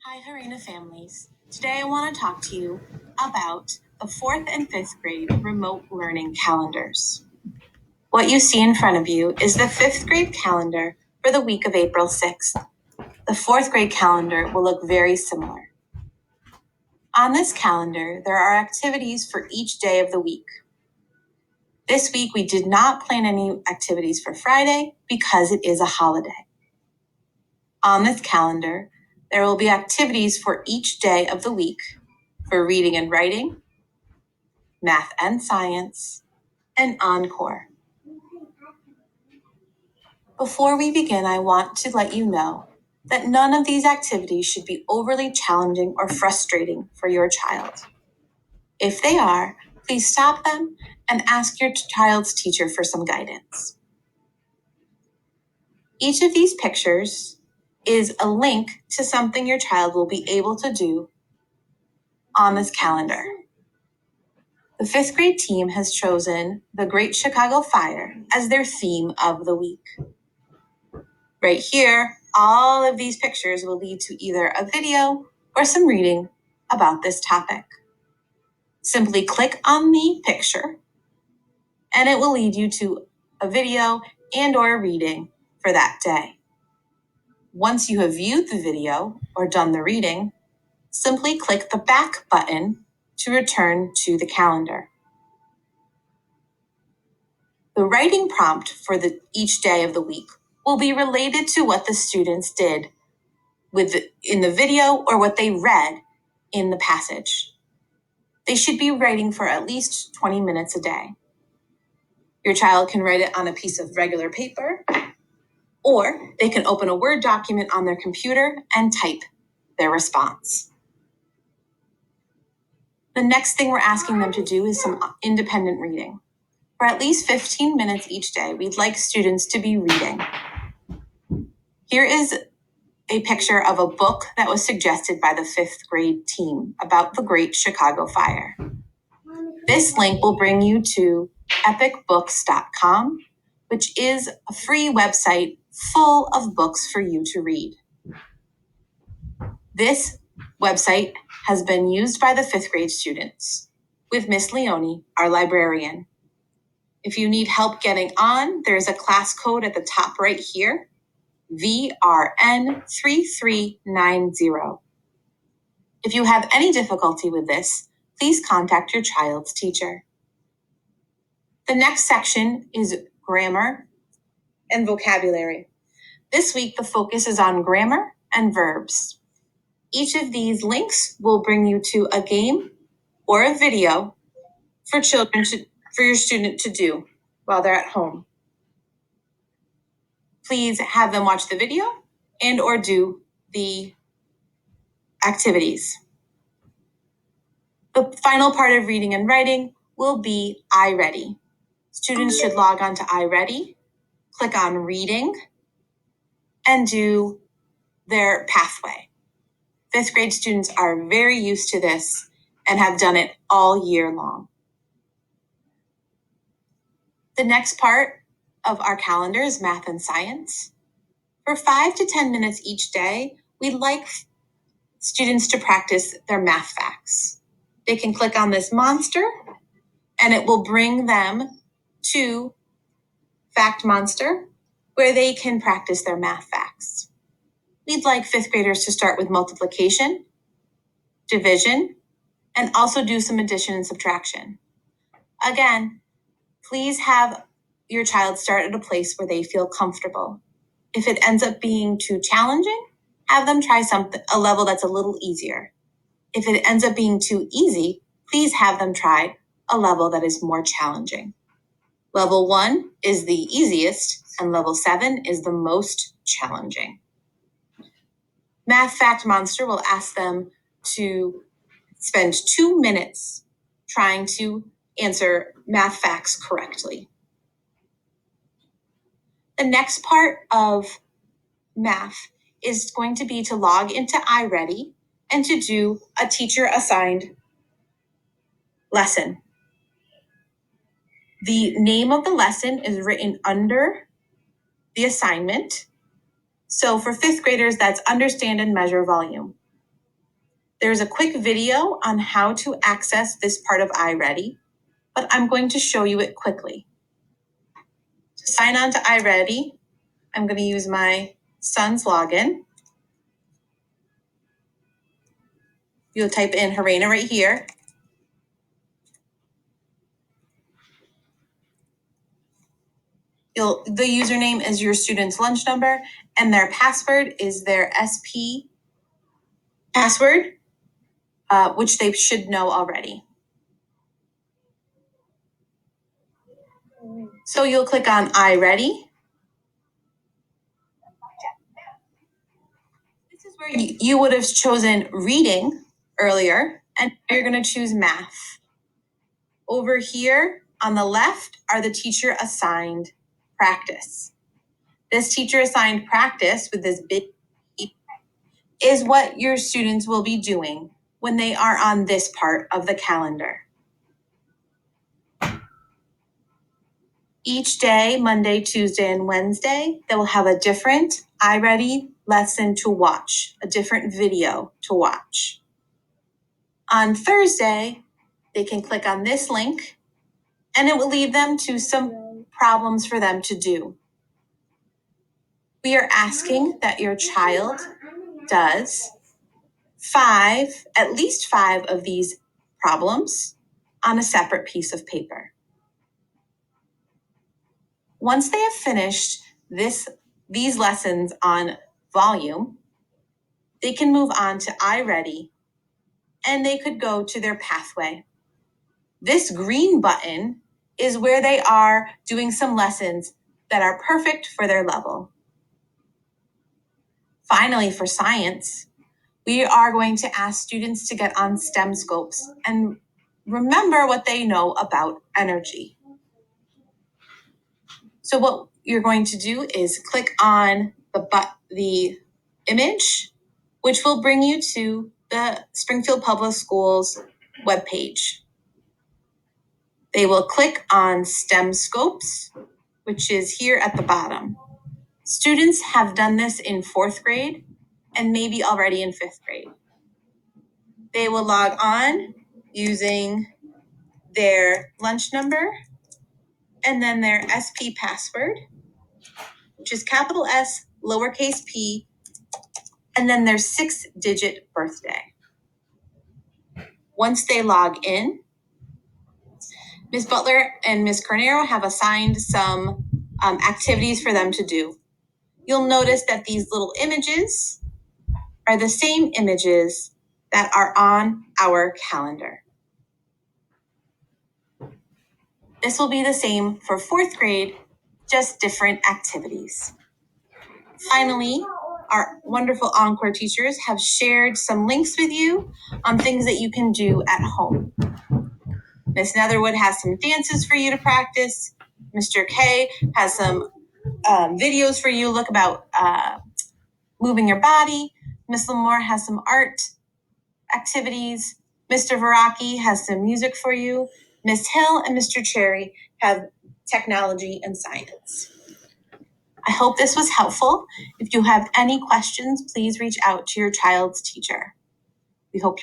Hi, Harina families. Today I want to talk to you about the 4th and 5th grade remote learning calendars. What you see in front of you is the 5th grade calendar for the week of April 6th. The 4th grade calendar will look very similar. On this calendar, there are activities for each day of the week. This week, we did not plan any activities for Friday because it is a holiday. On this calendar, there will be activities for each day of the week for reading and writing, math and science, and encore. Before we begin, I want to let you know that none of these activities should be overly challenging or frustrating for your child. If they are, please stop them and ask your child's teacher for some guidance. Each of these pictures is a link to something your child will be able to do on this calendar. The 5th grade team has chosen the Great Chicago Fire as their theme of the week. Right here, all of these pictures will lead to either a video or some reading about this topic. Simply click on the picture and it will lead you to a video and or a reading for that day. Once you have viewed the video or done the reading, simply click the back button to return to the calendar. The writing prompt for each day of the week will be related to what the students did in the video or what they read in the passage. They should be writing for at least 20 minutes a day. Your child can write it on a piece of regular paper, or they can open a Word document on their computer and type their response. The next thing we're asking them to do is some independent reading. For at least 15 minutes each day, we'd like students to be reading. Here is a picture of a book that was suggested by the 5th grade team about the Great Chicago Fire. This link will bring you to epicbooks.com, which is a free website full of books for you to read. This website has been used by the 5th grade students with Miss Leone, our librarian. If you need help getting on, there's a class code at the top right here, VRN3390. If you have any difficulty with this, please contact your child's teacher. The next section is grammar and vocabulary. This week, the focus is on grammar and verbs. Each of these links will bring you to a game or a video for your student to do while they're at home. Please have them watch the video and or do the activities. The final part of reading and writing will be iReady. Students should log on to iReady, click on reading, and do their pathway. 5th grade students are very used to this and have done it all year long. The next part of our calendar is math and science. For 5 to 10 minutes each day, we'd like students to practice their math facts. They can click on this monster and it will bring them to Fact Monster, where they can practice their math facts. We'd like 5th graders to start with multiplication, division, and also do some addition and subtraction. Again, please have your child start at a place where they feel comfortable. If it ends up being too challenging, have them try a level that's a little easier. If it ends up being too easy, please have them try a level that is more challenging. Level 1 is the easiest, and level 7 is the most challenging. Math Fact Monster will ask them to spend 2 minutes trying to answer math facts correctly. The next part of math is going to be to log into iReady and to do a teacher-assigned lesson. The name of the lesson is written under the assignment. So for 5th graders, that's understand and measure volume. There's a quick video on how to access this part of iReady, but I'm going to show you it quickly. To sign on to iReady, I'm going to use my son's login. You'll type in Harena right here. The username is your student's lunch number, and their password is their SP password, which they should know already. So you'll click on iReady. This is where you would have chosen reading earlier, and you're going to choose math. Over here on the left are the teacher assigned practice. This teacher assigned practice with this big is what your students will be doing when they are on this part of the calendar. Each day, Monday, Tuesday, and Wednesday, they will have a different iReady lesson to watch, a different video to watch. On Thursday, they can click on this link and it will lead them to some problems for them to do. We are asking that your child does at least five of these problems on a separate piece of paper. Once they have finished these lessons on volume, they can move on to iReady and they could go to their pathway. This green button is where they are doing some lessons that are perfect for their level. Finally, for science, we are going to ask students to get on STEM scopes and remember what they know about energy. So what you're going to do is click on the image, which will bring you to the Springfield Public Schools webpage. They will click on STEM scopes, which is here at the bottom. Students have done this in 4th grade and maybe already in 5th grade. They will log on using their lunch number and then their SP password, which is capital S, lowercase p, and then their 6-digit birthday. Once they log in, Ms. Butler and Ms. Carnero have assigned some activities for them to do. You'll notice that these little images are the same images that are on our calendar. This will be the same for 4th grade, just different activities. Finally, our wonderful Encore teachers have shared some links with you on things that you can do at home. Ms. Netherwood has some dances for you to practice. Mr. K has some videos for you. Look about moving your body. Ms. Lamore has some art activities. Mr. Veraki has some music for you. Ms. Hill and Mr. Cherry have technology and science. I hope this was helpful. If you have any questions, please reach out to your child's teacher. We hope